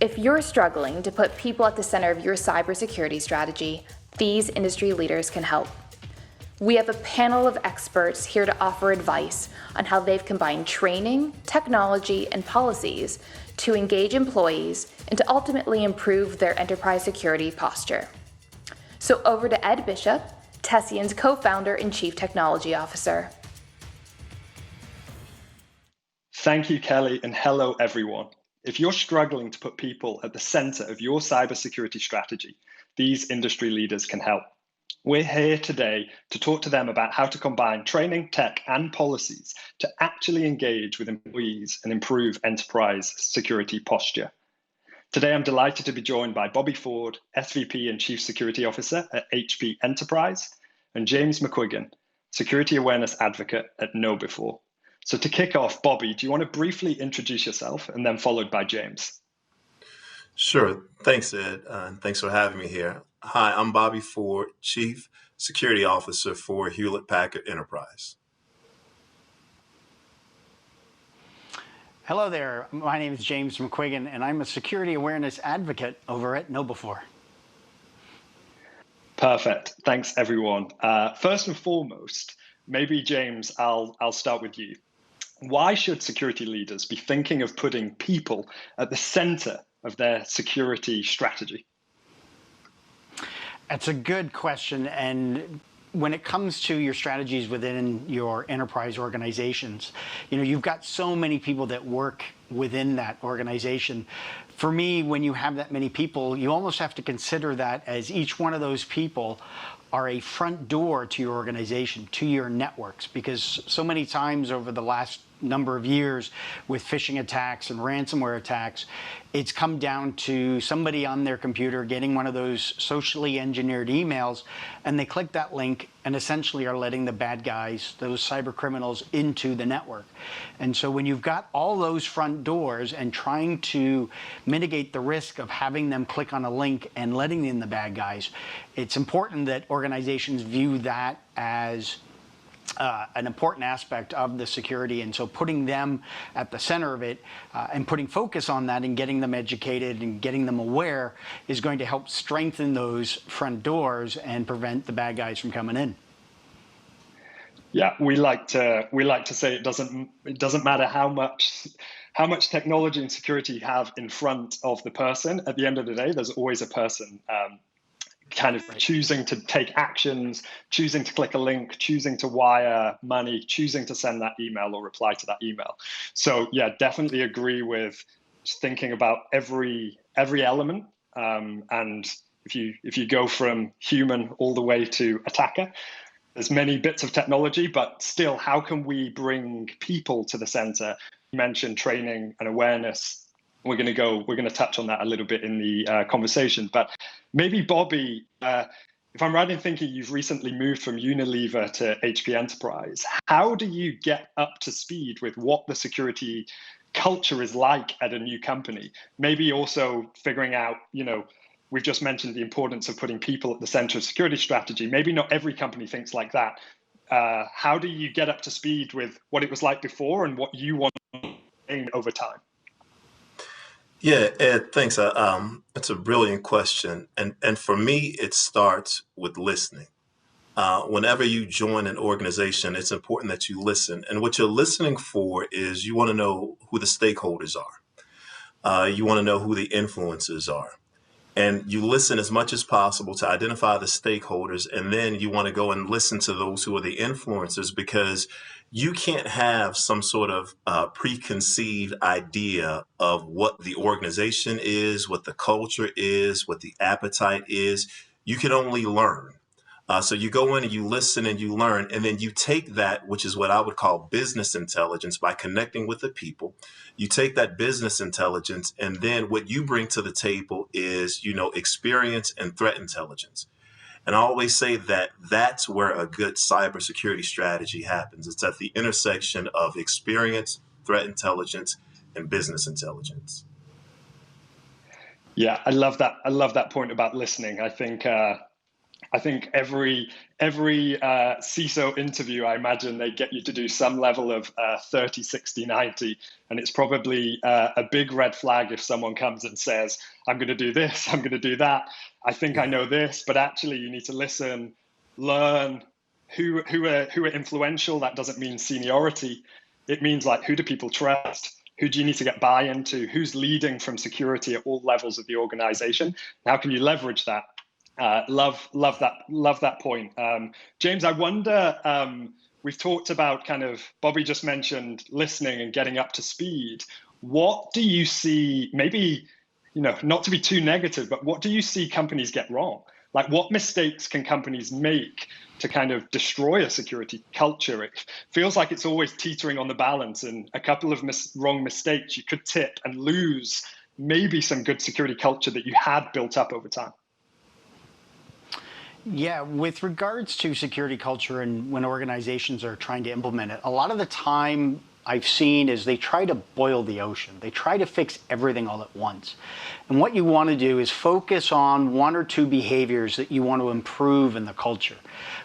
If you're struggling to put people at the center of your cybersecurity strategy, these industry leaders can help. We have a panel of experts here to offer advice on how they've combined training, technology, and policies to engage employees and to ultimately improve their enterprise security posture. So over to Ed Bishop, Tessian's co-founder and chief technology officer. Thank you, Kelly, and hello, everyone. If you're struggling to put people at the center of your cybersecurity strategy, these industry leaders can help. We're here today to talk to them about how to combine training, tech, and policies to actually engage with employees and improve enterprise security posture. Today, I'm delighted to be joined by Bobby Ford, SVP and Chief Security Officer at HP Enterprise, and James McQuiggan, Security Awareness Advocate at KnowBe4. So to kick off, Bobby, do you want to briefly introduce yourself and then followed by James? Sure. Thanks, Ed, and thanks for having me here. Hi, I'm Bobby Ford, Chief Security Officer for Hewlett Packard Enterprise. Hello there. My name is James McQuiggan, and I'm a Security Awareness Advocate over at KnowBe4. Perfect. Thanks, everyone. First and foremost, maybe James, I'll start with you. Why should security leaders be thinking of putting people at the center of their security strategy? That's a good question. And when it comes to your strategies within your enterprise organizations, you've got so many people that work within that organization. For me, when you have that many people, you almost have to consider that as each one of those people are a front door to your organization, to your networks, because so many times over the last number of years with phishing attacks and ransomware attacks, it's come down to somebody on their computer getting one of those socially engineered emails, and they click that link and essentially are letting the bad guys, those cyber criminals, into the network. And so when you've got all those front doors and trying to mitigate the risk of having them click on a link and letting in the bad guys, it's important that organizations view that as an important aspect of the security. And so putting them at the center of it and putting focus on that and getting them educated and getting them aware is going to help strengthen those front doors and prevent the bad guys from coming in. Yeah, we like to say it doesn't matter how much technology and security you have in front of the person. At the end of the day, there's always a person kind of choosing to take actions, choosing to click a link, choosing to wire money, choosing to send that email or reply to that email. So yeah, definitely agree with thinking about every element. And if you go from human all the way to attacker, there's many bits of technology, but still, how can we bring people to the center? You mentioned training and awareness. We're going to touch on that a little bit in the conversation, but maybe Bobby, if I'm right in thinking you've recently moved from Unilever to HP Enterprise, how do you get up to speed with what the security culture is like at a new company? Maybe also figuring out, we've just mentioned the importance of putting people at the center of security strategy. Maybe not every company thinks like that. How do you get up to speed with what it was like before and what you want over time? Yeah, Ed, thanks. That's a brilliant question. And for me, it starts with listening. Whenever you join an organization, it's important that you listen. And what you're listening for is you want to know who the stakeholders are. You want to know who the influencers are. And you listen as much as possible to identify the stakeholders. And then you want to go and listen to those who are the influencers, because you can't have some sort of preconceived idea of what the organization is, what the culture is, what the appetite is. You can only learn. So you go in and you listen and you learn, and then you take that, which is what I would call business intelligence, by connecting with the people. You take that business intelligence, and then what you bring to the table is, experience and threat intelligence. And I always say that that's where a good cybersecurity strategy happens. It's at the intersection of experience, threat intelligence, and business intelligence. Yeah, I love that. I love that point about listening. I think I think every CISO interview, I imagine they get you to do some level of 30, 60, 90. And it's probably a big red flag if someone comes and says, I'm going to do this, I'm going to do that. I think I know this, but actually you need to listen, learn who are influential. That doesn't mean seniority. It means like, who do people trust? Who do you need to get buy-in to? Who's leading from security at all levels of the organization? How can you leverage that? Love that point. James, I wonder, we've talked about kind of, Bobby just mentioned listening and getting up to speed. What do you see, maybe, not to be too negative, but what do you see companies get wrong? Like, what mistakes can companies make to kind of destroy a security culture? It feels like it's always teetering on the balance, and a couple of wrong mistakes you could tip and lose maybe some good security culture that you had built up over time. Yeah, with regards to security culture and when organizations are trying to implement it, a lot of the time I've seen is they try to boil the ocean. They try to fix everything all at once. And what you want to do is focus on one or two behaviors that you want to improve in the culture.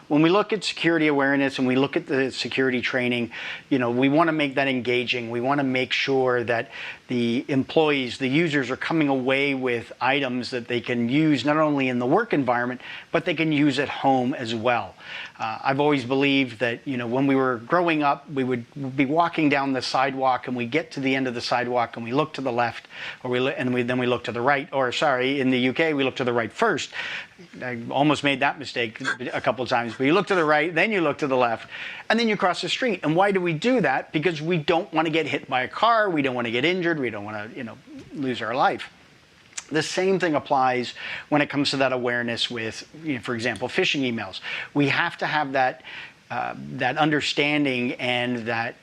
When we look at security awareness and we look at the security training, we want to make that engaging. We want to make sure that the employees, the users, are coming away with items that they can use not only in the work environment, but they can use at home as well. I've always believed that, when we were growing up, we would be walking down the sidewalk and we get to the end of the sidewalk and we look to the left, then we look to the right, or sorry, in the UK, we look to the right first. I almost made that mistake a couple of times, but you look to the right, then you look to the left, and then you cross the street. And why do we do that? Because we don't want to get hit by a car, we don't want to get injured, we don't want to, lose our life. The same thing applies when it comes to that awareness with, for example, phishing emails. We have to have that understanding and that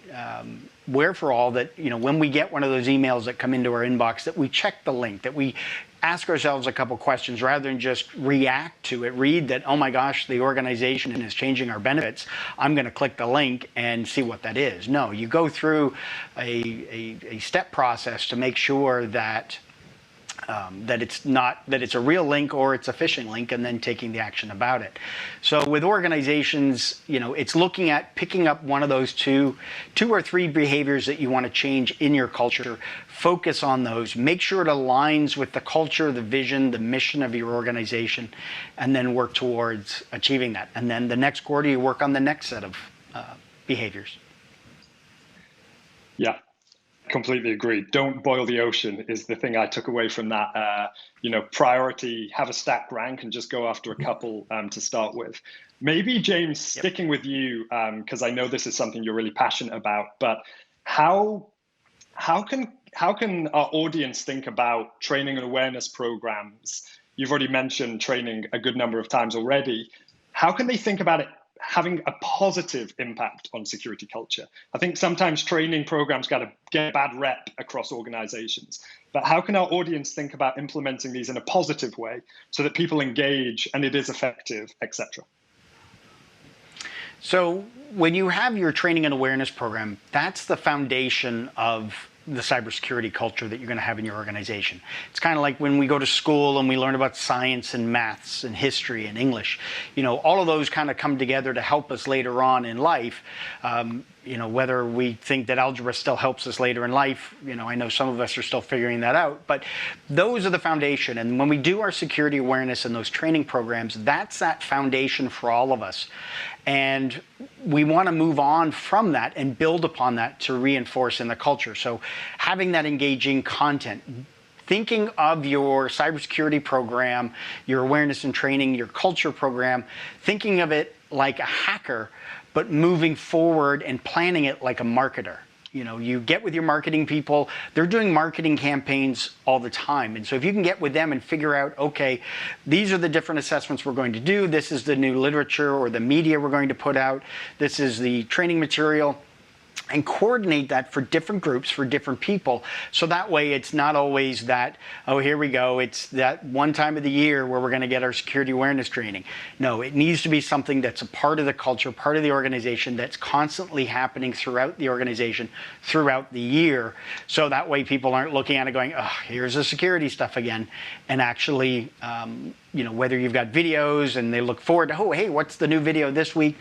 wherefore that, when we get one of those emails that come into our inbox, that we check the link, that we ask ourselves a couple questions rather than just react to it, read that, oh my gosh, the organization is changing our benefits, I'm going to click the link and see what that is. No, you go through a step process to make sure that it's a real link or it's a phishing link, and then taking the action about it. So with organizations, it's looking at picking up one of those two or three behaviors that you want to change in your culture. Focus on those. Make sure it aligns with the culture, the vision, the mission of your organization, and then work towards achieving that. And then the next quarter, you work on the next set of behaviors. Yeah. Completely agree. Don't boil the ocean is the thing I took away from that. Priority, have a stacked rank and just go after a couple to start with. Maybe, James, sticking with you, because I know this is something you're really passionate about, but how can our audience think about training and awareness programs? You've already mentioned training a good number of times already. How can they think about it having a positive impact on security culture? I think sometimes training programs get a bad rep across organizations, but how can our audience think about implementing these in a positive way so that people engage and it is effective, etc.? So when you have your training and awareness program, that's the foundation of the cybersecurity culture that you're going to have in your organization. It's kind of like when we go to school and we learn about science and maths and history and English. All of those kind of come together to help us later on in life. Whether we think that algebra still helps us later in life, I know some of us are still figuring that out, but those are the foundation. And when we do our security awareness and those training programs, that's that foundation for all of us. And we want to move on from that and build upon that to reinforce in the culture. So having that engaging content, thinking of your cybersecurity program, your awareness and training, your culture program, thinking of it like a hacker, but moving forward and planning it like a marketer. You get with your marketing people, they're doing marketing campaigns all the time. And so if you can get with them and figure out, okay, these are the different assessments we're going to do. This is the new literature or the media we're going to put out. This is the training material. and coordinate that for different groups, for different people. So that way it's not always that, oh, here we go, it's that one time of the year where we're going to get our security awareness training. No, it needs to be something that's a part of the culture, part of the organization, that's constantly happening throughout the organization, throughout the year. So that way people aren't looking at it going, oh, here's the security stuff again. And actually, whether you've got videos and they look forward to, oh, hey, what's the new video this week?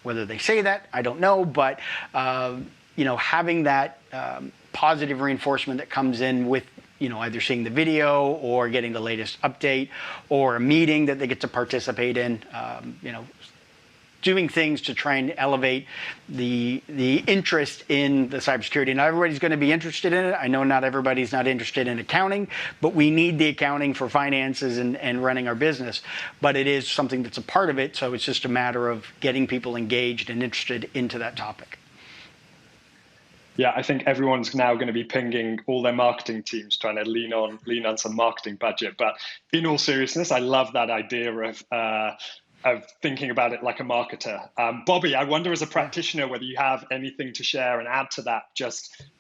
Whether they say that, I don't know, but having that positive reinforcement that comes in with either seeing the video or getting the latest update or a meeting that they get to participate in, doing things to try and elevate the interest in the cybersecurity. Not everybody's going to be interested in it. I know not everybody's not interested in accounting, but we need the accounting for finances and running our business. But it is something that's a part of it, so it's just a matter of getting people engaged and interested into that topic. Yeah, I think everyone's now going to be pinging all their marketing teams, trying to lean on some marketing budget. But in all seriousness, I love that idea of thinking about it like a marketer. Bobby, I wonder as a practitioner whether you have anything to share and add to that.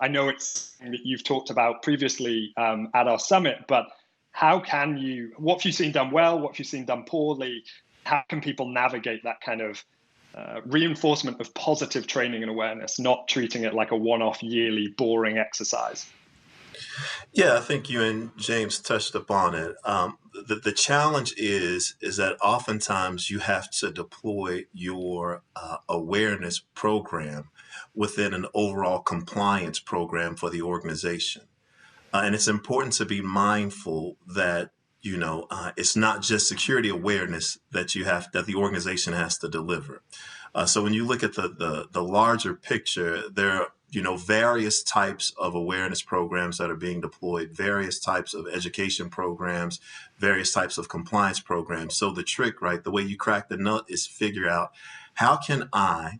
I know it's something that you've talked about previously at our summit, but what have you seen done well? What have you seen done poorly? How can people navigate that kind of reinforcement of positive training and awareness, not treating it like a one-off yearly boring exercise? Yeah, I think you and James touched upon it. The challenge is that oftentimes you have to deploy your awareness program within an overall compliance program for the organization. And it's important to be mindful that it's not just security awareness that the organization has to deliver. So when you look at the larger picture, there are various types of awareness programs that are being deployed, various types of education programs, various types of compliance programs. So the trick, right, the way you crack the nut is figure out how can I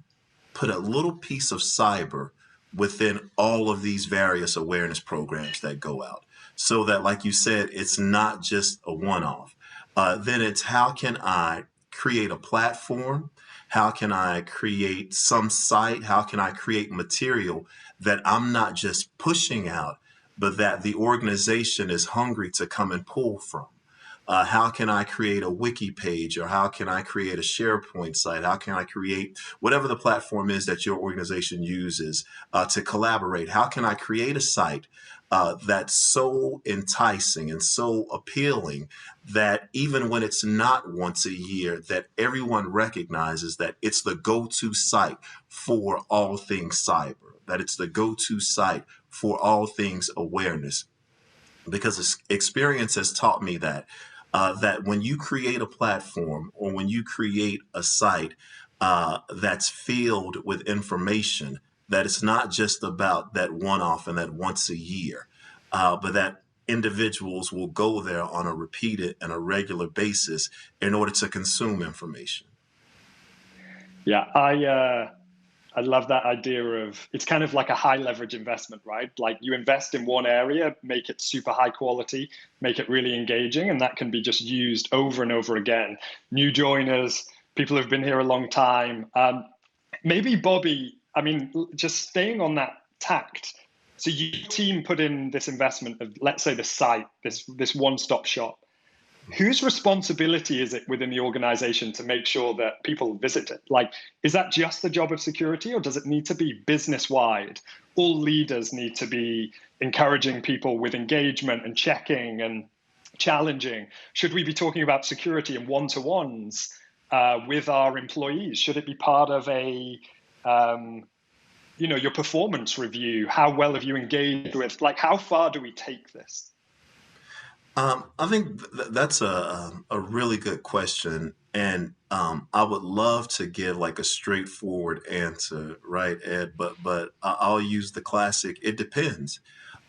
put a little piece of cyber within all of these various awareness programs that go out, so that, like you said, it's not just a one-off. Then it's how can I create a platform? How can I create some site? How can I create material that I'm not just pushing out, but that the organization is hungry to come and pull from? How can I create a wiki page, or how can I create a SharePoint site? How can I create whatever the platform is that your organization uses to collaborate? How can I create a site that's so enticing and so appealing that even when it's not once a year, that everyone recognizes that it's the go-to site for all things cyber, that it's the go-to site for all things awareness? Because experience has taught me that when you create a platform or when you create a site that's filled with information, that it's not just about that one-off and that once a year, but that individuals will go there on a repeated and a regular basis in order to consume information. Yeah, I love that idea of, it's kind of like a high leverage investment, right? Like you invest in one area, make it super high quality, make it really engaging, and that can be just used over and over again. New joiners, people who've been here a long time. Maybe Bobby, just staying on that tact. So your team put in this investment of, let's say, the site, this one-stop shop. Whose responsibility is it within the organization to make sure that people visit it? Like, is that just the job of security, or does it need to be business-wide? All leaders need to be encouraging people with engagement and checking and challenging. Should we be talking about security in one-to-ones with our employees? Should it be part of a, your performance review? How well have you engaged with, how far do we take this? I think that's a really good question, and I would love to give like a straightforward answer, right, Ed? But I'll use the classic. It depends.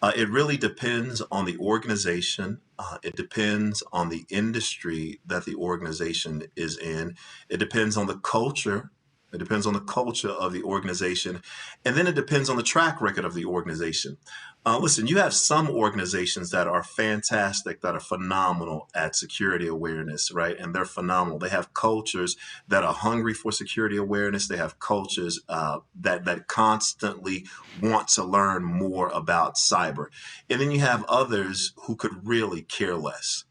It really depends on the organization. It depends on the industry that the organization is in. It depends on the culture It depends on the culture of the organization. And then it depends on the track record of the organization. Listen, you have some organizations that are fantastic, that are phenomenal at security awareness, right? And they're phenomenal. They have cultures that are hungry for security awareness. They have cultures that constantly want to learn more about cyber. And then you have others who could really care less.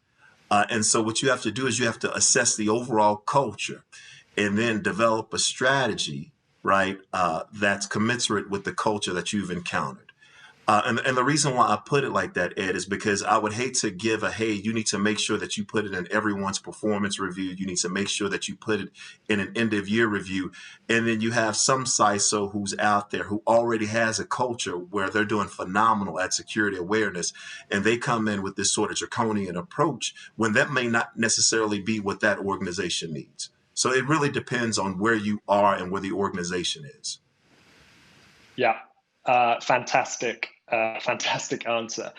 And so what you have to do is you have to assess the overall culture and then develop a strategy, right, that's commensurate with the culture that you've encountered. And the reason why I put it like that, Ed, is because I would hate to give hey, you need to make sure that you put it in everyone's performance review. You need to make sure that you put it in an end of year review. And then you have some CISO who's out there who already has a culture where they're doing phenomenal at security awareness. And they come in with this sort of draconian approach when that may not necessarily be what that organization needs. So it really depends on where you are and where the organization is. Yeah, fantastic answer.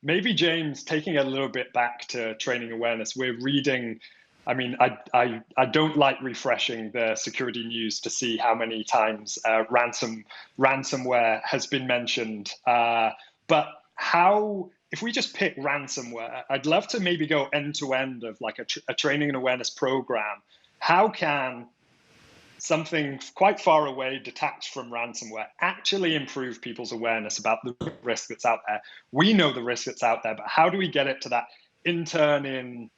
Maybe, James, taking a little bit back to training awareness, we're reading, I mean, I don't like refreshing the security news to see how many times ransomware has been mentioned. But how, if we just pick ransomware, I'd love to maybe go end to end of like a training and awareness program. How can something quite far away, detached from ransomware, actually improve people's awareness about the risk that's out there? We know the risk that's out there, but how do we get it to that intern in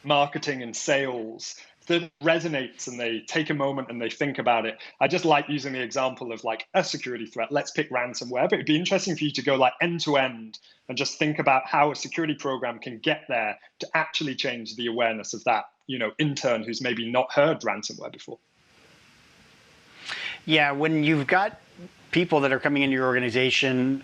marketing and sales that resonates and they take a moment and they think about it? I just like using the example of like a security threat. Let's pick ransomware, but it'd be interesting for you to go like end to end and just think about how a security program can get there to actually change the awareness of that, intern who's maybe not heard ransomware before. Yeah, when you've got people that are coming into your organization,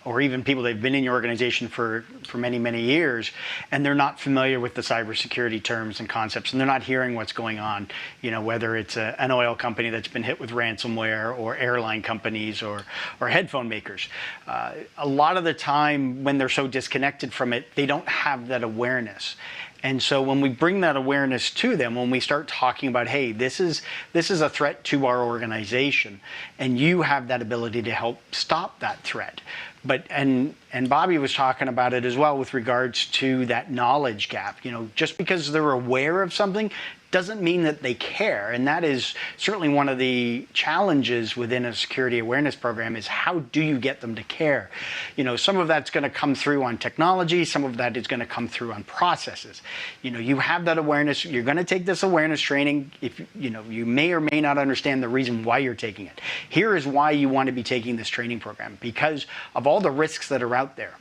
or even people that have been in your organization for many, many years, and they're not familiar with the cybersecurity terms and concepts, and they're not hearing what's going on, whether it's an oil company that's been hit with ransomware, or airline companies, or headphone makers. A lot of the time when they're so disconnected from it, they don't have that awareness. And so when we bring that awareness to them, when we start talking about, hey, this is a threat to our organization, and you have that ability to help stop that threat. But and Bobby was talking about it as well with regards to that knowledge gap. Just because they're aware of something doesn't mean that they care. And that is certainly one of the challenges within a security awareness program, is how do you get them to care? Some of that's going to come through on technology. Some of that is going to come through on processes. You have that awareness. You're going to take this awareness training. If you may or may not understand the reason why you're taking it. Here is why you want to be taking this training program, because of all the risks that are out there.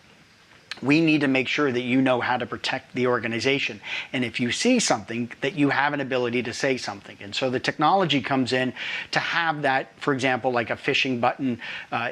We need to make sure that you know how to protect the organization. And if you see something, that you have an ability to say something. And so the technology comes in to have that, for example, like a phishing button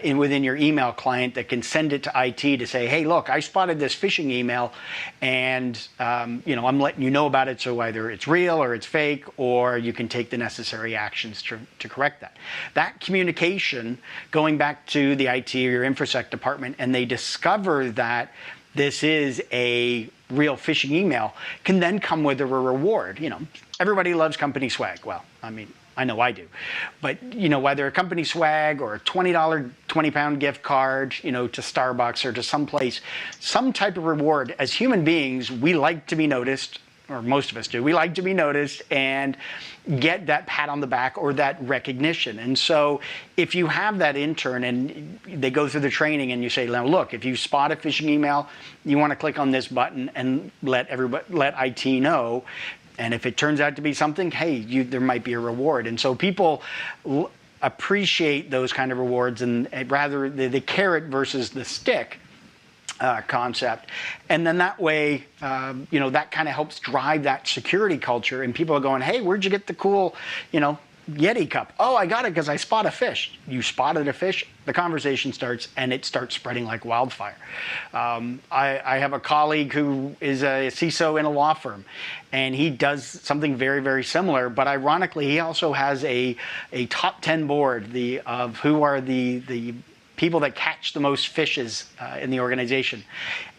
within your email client that can send it to IT to say, hey, look, I spotted this phishing email, and I'm letting you know about it, so either it's real or it's fake, or you can take the necessary actions to correct that. That communication, going back to the IT or your InfoSec department, and they discover that this is a real phishing email, can then come with a reward. Everybody loves company swag. Well, I know I do. But, whether a company swag or a $20, 20-pound gift card, to Starbucks or to someplace, some type of reward. As human beings, we like to be noticed, or most of us do. We like to be noticed and get that pat on the back or that recognition. And so if you have that intern and they go through the training and you say, now look, if you spot a phishing email, you want to click on this button and let IT know. And if it turns out to be something, hey, there might be a reward. And so people appreciate those kind of rewards, and rather the carrot versus the stick concept. And then that way, that kind of helps drive that security culture, and people are going, hey, where'd you get the cool, Yeti cup? Oh, I got it because I spot a fish. You spotted a fish, the conversation starts, and it starts spreading like wildfire. I have a colleague who is a CISO in a law firm, and he does something very, very similar, but ironically, he also has a top 10 board of who are the people that catch the most fishes in the organization.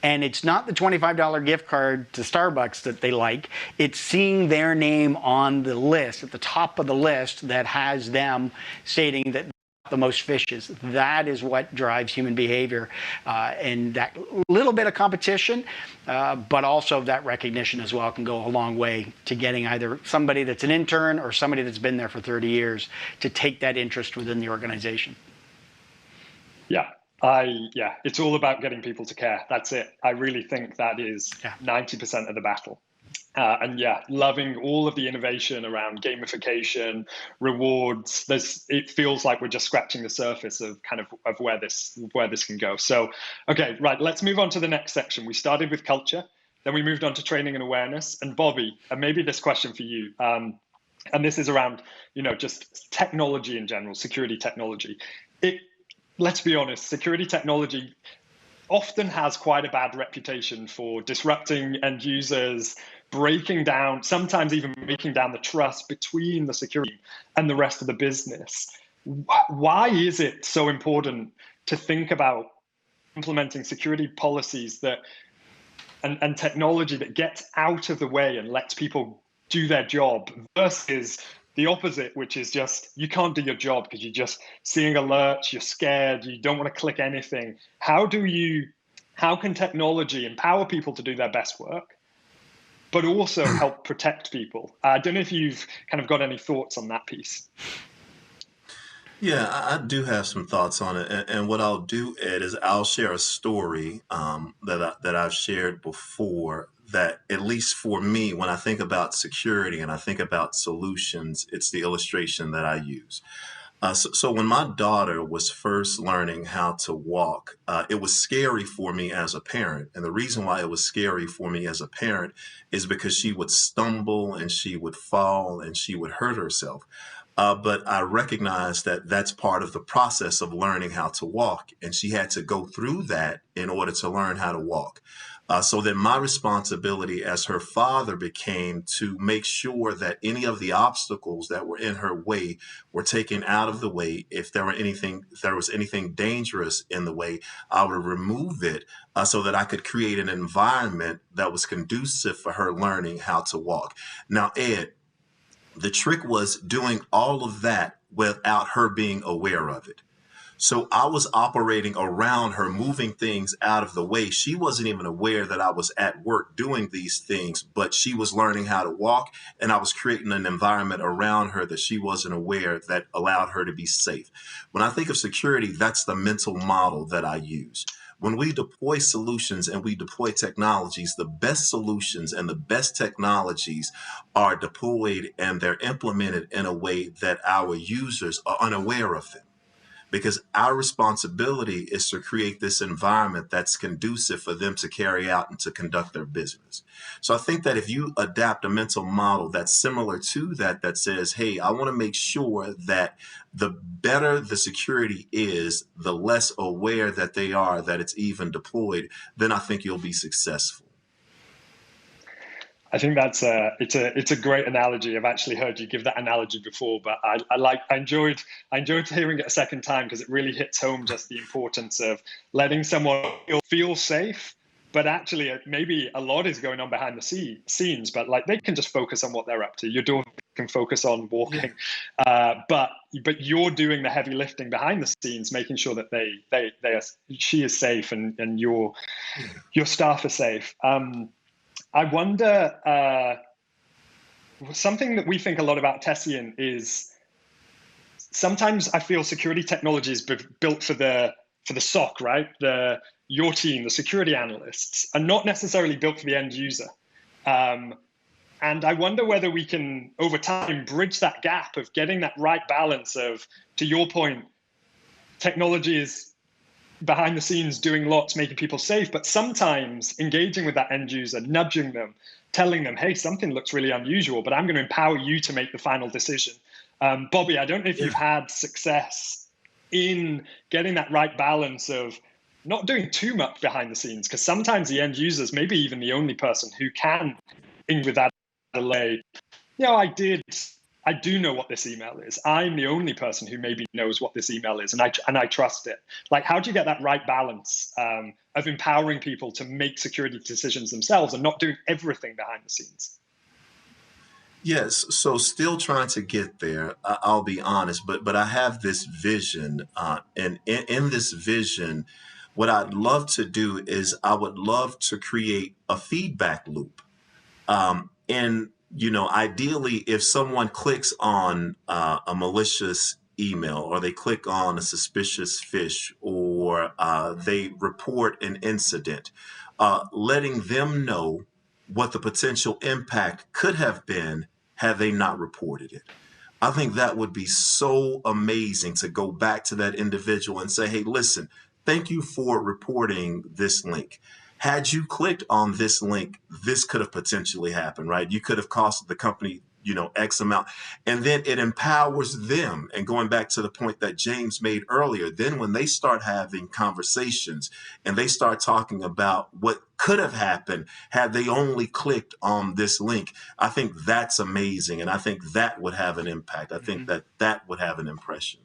And it's not the $25 gift card to Starbucks that they like. It's seeing their name on the list, at the top of the list, that has them stating that the most fishes. That is what drives human behavior, and that little bit of competition, but also that recognition as well can go a long way to getting either somebody that's an intern or somebody that's been there for 30 years to take that interest within the organization. Yeah, it's all about getting people to care. That's it. I really think that is 90% of the battle. And yeah, loving all of the innovation around gamification, rewards. It feels like we're just scratching the surface of kind of where this can go. So, okay, right. Let's move on to the next section. We started with culture, then we moved on to training and awareness. And Bobby, and maybe this question for you, and this is around just technology in general, security technology. Let's be honest, security technology often has quite a bad reputation for disrupting end users, breaking down, sometimes even breaking down the trust between the security and the rest of the business. Why is it so important to think about implementing security policies that and technology that gets out of the way and lets people do their job versus the opposite, which is just you can't do your job because you're just seeing alerts, you're scared, you don't want to click anything. How can technology empower people to do their best work, but also help protect people? I don't know if you've kind of got any thoughts on that piece. Yeah, I do have some thoughts on it, and what I'll do, Ed, is I'll share a story that I've shared before. That at least for me, when I think about security and I think about solutions, it's the illustration that I use. So when my daughter was first learning how to walk, it was scary for me as a parent. And the reason why it was scary for me as a parent is because she would stumble and she would fall and she would hurt herself. But I recognized that that's part of the process of learning how to walk. And she had to go through that in order to learn how to walk. So then my responsibility as her father became to make sure that any of the obstacles that were in her way were taken out of the way. If there was anything dangerous in the way, I would remove it so that I could create an environment that was conducive for her learning how to walk. Now, Ed, the trick was doing all of that without her being aware of it. So I was operating around her, moving things out of the way. She wasn't even aware that I was at work doing these things, but she was learning how to walk, and I was creating an environment around her that she wasn't aware that allowed her to be safe. When I think of security, that's the mental model that I use. When we deploy solutions and we deploy technologies, the best solutions and the best technologies are deployed and they're implemented in a way that our users are unaware of them. Because our responsibility is to create this environment that's conducive for them to carry out and to conduct their business. So I think that if you adapt a mental model that's similar to that, that says, hey, I want to make sure that the better the security is, the less aware that they are that it's even deployed, then I think you'll be successful. I think it's a great analogy. I've actually heard you give that analogy before, but I enjoyed hearing it a second time because it really hits home just the importance of letting someone feel safe. But actually, maybe a lot is going on behind the scenes. But like they can just focus on what they're up to. Your daughter can focus on walking, but you're doing the heavy lifting behind the scenes, making sure that she is safe and your staff are safe. I wonder, something that we think a lot about Tessian is sometimes I feel security technology is built for the SOC, right? Your team, the security analysts, are not necessarily built for the end user. And I wonder whether we can, over time, bridge that gap of getting that right balance of, to your point, technology is behind the scenes doing lots, making people safe, but sometimes engaging with that end user, nudging them, telling them, hey, something looks really unusual, but I'm going to empower you to make the final decision. Bobby, I don't know if you've had success in getting that right balance of not doing too much behind the scenes, because sometimes the end users, maybe even the only person who can with that delay. I I do know what this email is. I'm the only person who maybe knows what this email is, and I trust it. Like, how do you get that right balance of empowering people to make security decisions themselves and not doing everything behind the scenes? Yes, so still trying to get there. I'll be honest, but I have this vision, and in this vision, what I'd love to do is I would love to create a feedback loop. And ideally, if someone clicks on a malicious email, or they click on a suspicious fish, or they report an incident, letting them know what the potential impact could have been had they not reported it. I think that would be so amazing to go back to that individual and say, hey, listen, thank you for reporting this link. Had you clicked on this link, this could have potentially happened, right? You could have cost the company, X amount. And then it empowers them. And going back to the point that James made earlier, then when they start having conversations and they start talking about what could have happened had they only clicked on this link, I think that's amazing. And I think that would have an impact. I think that would have an impression.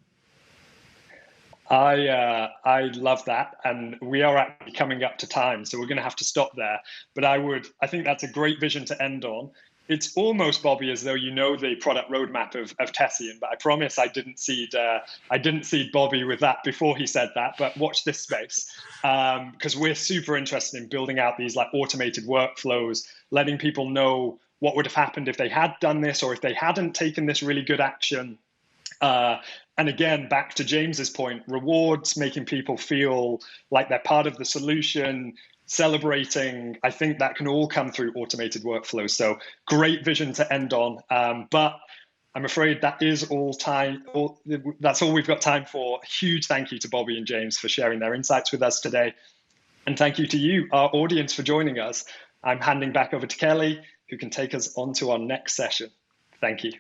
I love that, and we are actually coming up to time, so we're going to have to stop there. But I think that's a great vision to end on. It's almost, Bobby, as though you know the product roadmap of Tessian, but I promise I didn't seed Bobby with that before he said that. But watch this space, because we're super interested in building out these like automated workflows, letting people know what would have happened if they had done this or if they hadn't taken this really good action. And again, back to James's point, rewards, making people feel like they're part of the solution, celebrating. I think that can all come through automated workflows. So great vision to end on. But I'm afraid that is all time. That's all we've got time for. Huge thank you to Bobby and James for sharing their insights with us today. And thank you to you, our audience, for joining us. I'm handing back over to Kelly, who can take us on to our next session. Thank you.